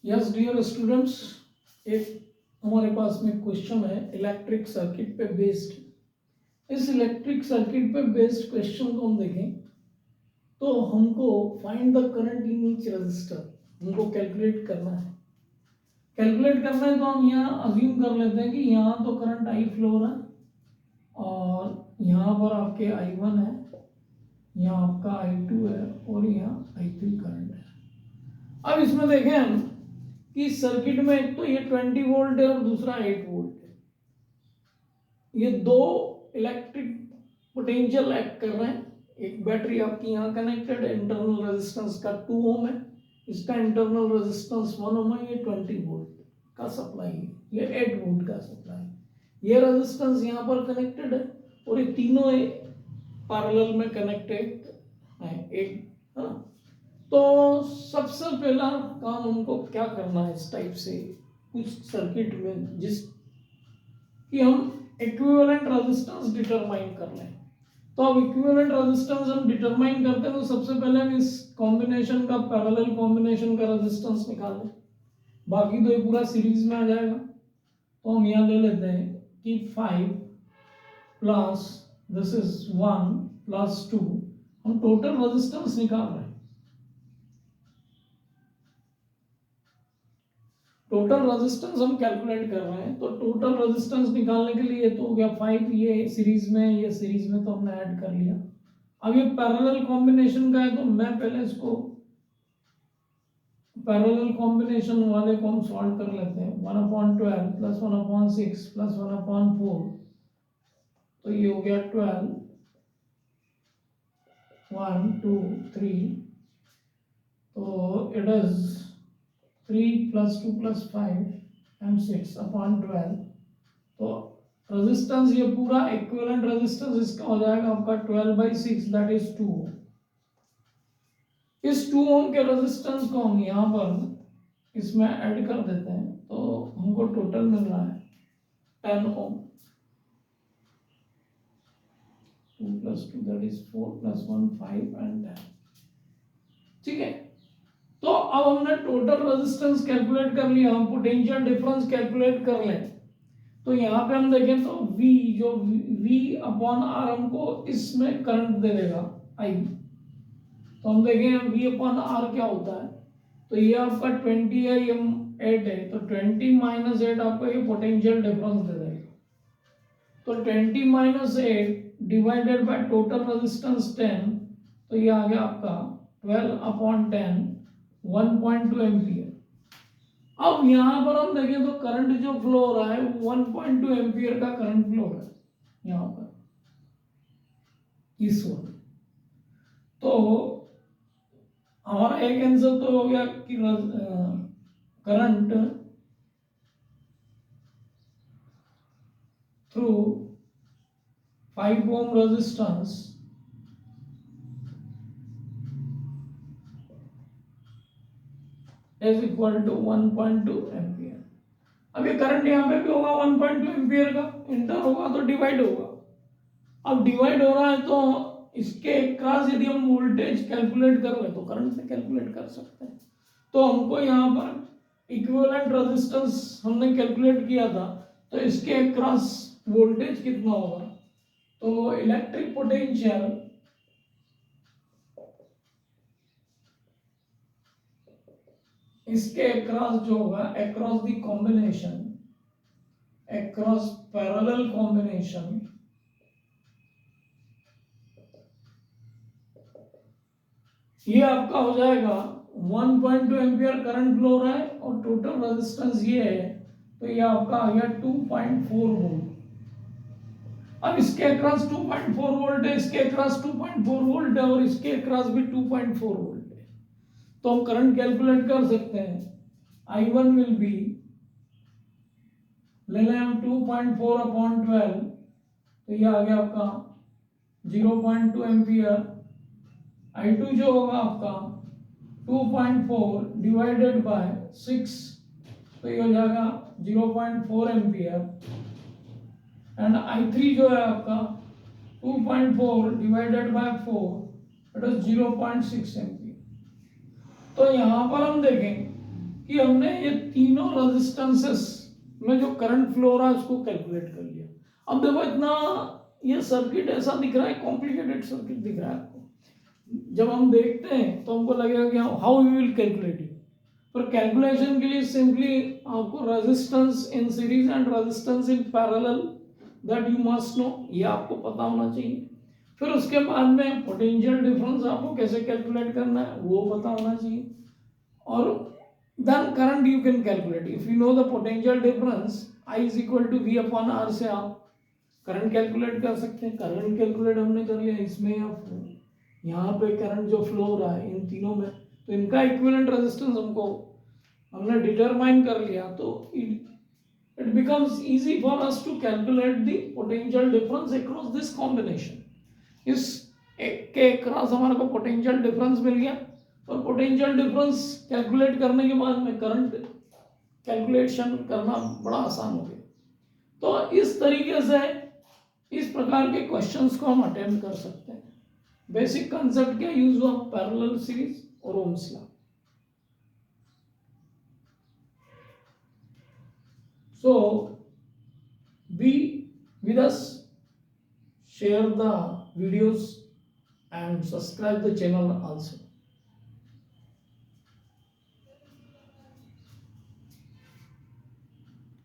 Yes dear students, एक हमारे पास में क्वेश्चन है इलेक्ट्रिक सर्किट पे बेस्ड। इस इलेक्ट्रिक सर्किट पे बेस्ड क्वेश्चन को हम देखें तो हमको find the current in each resistor हमको कैलकुलेट करना है। कैलकुलेट करना है तो हम यहाँ अज्यूम कर लेते हैं कि यहाँ तो करंट आई फ्लो रहा है और यहाँ पर आपके I1 है, यहाँ आपका I2 है और यहाँ I3 करंट है। अब इसमें देखें हम कि सर्किट में एक तो ये 20 वोल्ट है और दूसरा 8 वोल्ट है। ये दो इलेक्ट्रिक पोटेंशियल एक्ट कर रहे हैं। एक बैटरी आपकी यहाँ कनेक्टेड है, इंटरनल रेजिस्टेंस का 2 ओम है, इसका इंटरनल रेजिस्टेंस 1 ओम है। ये 20 वोल्ट का सप्लाई है, ये 8 वोल्ट का सप्लाई है। ये रेजिस्टेंस यहाँ पर कनेक्टेड है और ये तीनों पैरेलल में कनेक्टेड है एक, है ना। तो सबसे पहला काम हमको क्या करना है इस टाइप से कुछ सर्किट में, जिस कि हम इक्विवेलेंट रेजिस्टेंस डिटरमाइन कर लें। तो अब इक्विवेलेंट रेजिस्टेंस हम डिटरमाइन करते हैं तो सबसे पहले हम इस कॉम्बिनेशन का, पैरेलल कॉम्बिनेशन का रेजिस्टेंस निकाल लें। बाकी तो ये पूरा सीरीज में आ जाएगा। तो हम यहाँ ले लेते हैं कि 5 प्लस दिस इज 1 प्लस 2, हम टोटल रेजिस्टेंस निकाल रहे हैं। टोटल रेजिस्टेंस हम कैलकुलेट कर रहे हैं। तो टोटल रेजिस्टेंस निकालने के लिए तो हो गया 5, ये सीरीज में, ये सीरीज में, तो हमने ऐड कर लिया। अब ये पैरेलल कॉम्बिनेशन का है तो मैं पहले इसको पैरेलल कॉम्बिनेशन वाले को हम सॉल्व कर लेते हैं। 1/12 प्लस 1/6 प्लस 1/4, तो ये हो गया 12, 1 2 3, तो it is 3 plus 2 plus 5 and 6/12। तो रेजिस्टेंस ये पूरा इक्विवेलेंट रेजिस्टेंस इसका हो जाएगा आपका 12/6, दैट इज 2 ओम। इस 2 ओम के रेजिस्टेंस को हम यहाँ पर इसमें ऐड कर देते हैं तो हमको टोटल मिल रहा है 10 ओम। 2 plus 2 that is 4 plus 1 5 and 10। ठीक है, तो अब हमने टोटल रेजिस्टेंस कैलकुलेट कर लिया। हम पोटेंशियल डिफरेंस कैलकुलेट कर लें तो यहाँ पे हम देखें तो V, जो V/R हमको इसमें करंट दे देगा I। तो हम देखें V/R क्या होता है। तो ये आपका 20 है, ये 8 है, तो 20 माइनस 8 आपको ये पोटेंशियल डिफरेंस दे देगा। तो 20 minus 8 divided by total resistance 10, तो ये आ गया आपका 12/10, 1.2 एम्पियर। अब यहां पर हम देखें तो करंट जो फ्लो हो रहा है 1.2 एम्पियर का करंट फ्लो हो रहा है यहां पर इस वक्त। तो हमारा एक आंसर तो हो गया कि current through 5 ohm resistance is equal to 1.2 ampere. अब ये करंट यहाँ पे भी होगा 1.2 एम्पियर का, इंटर होगा तो डिवाइड होगा। अब डिवाइड हो रहा है तो इसके क्रॉस यदि हम वोल्टेज कैलकुलेट कर ले तो करंट से कैलकुलेट कर सकते हैं। तो हमको यहाँ पर इक्विवेलेंट रेजिस्टेंस हमने कैलकुलेट किया था, तो इसके क्रॉस वोल्टेज कितना होगा। तो इलेक्ट्रिक पोटेंशियल इसके अक्रॉस जो होगा, across the combination, across parallel combination, ये आपका हो जाएगा 1.2 एम्पियर करंट फ्लो हो रहा है और टोटल रेजिस्टेंस ये है, तो ये आपका आ गया 2.4 वोल्ट। अब इसके अक्रॉस 2.4 वोल्ट है, इसके अक्रॉस 2.4 वोल्ट है और इसके अक्रॉस भी 2.4 वोल्ट है। तो हम करंट कैलकुलेट कर सकते हैं। I1 विल बी, ले लें हम 2.4/12, तो ये आ गया आपका 0.2 एम्पियर। I2 जो होगा आपका 2.4 डिवाइडेड बाय 6, तो ये हो जाएगा 0.4 एम्पियर। एंड I3 जो है आपका 2.4 divided by 4, it is 0.6 ampere. तो यहां पर हम देखें कि हमने ये तीनों रेजिस्टेंसेस में जो करंट फ्लो रहा है उसको कैलकुलेट कर लिया। अब देखो इतना ये सर्किट ऐसा दिख रहा है, कॉम्प्लिकेटेड सर्किट दिख रहा है आपको। जब हम देखते हैं तो हमको लगेगा कि how you will calculate it, पर कैलकुलेशन के लिए सिंपली आपको resistance in series and resistance in parallel that you must know, ये आपको पता होना चाहिए। फिर उसके बाद में पोटेंशियल डिफरेंस आपको कैसे कैलकुलेट करना है वो पता होना चाहिए, और then current you can calculate. If you know the potential difference I is equal to V upon R से आप करंट कैलकुलेट कर सकते हैं। करंट कैलकुलेट हमने कर लिया, इसमें यहाँ पे करंट जो फ्लो हो रहा है इन तीनों में, तो इनका इक्विवेलेंट रेजिस्टेंस हमने डिटरमाइन कर लिया, तो it becomes easy for us to calculate the potential difference across this combination। इस एक के क्रॉस हमारे को पोटेंशियल डिफरेंस मिल गया, और पोटेंशियल डिफरेंस कैलकुलेट करने के बाद में करंट कैलकुलेशन करना बड़ा आसान हो गया। तो इस तरीके से इस प्रकार के क्वेश्चंस को हम अटेम्प्ट कर सकते हैं। बेसिक कंसेप्ट क्या यूज हुआ, पैरेलल सीरीज और Ohm's law. So be with us, share the videos and subscribe the channel also.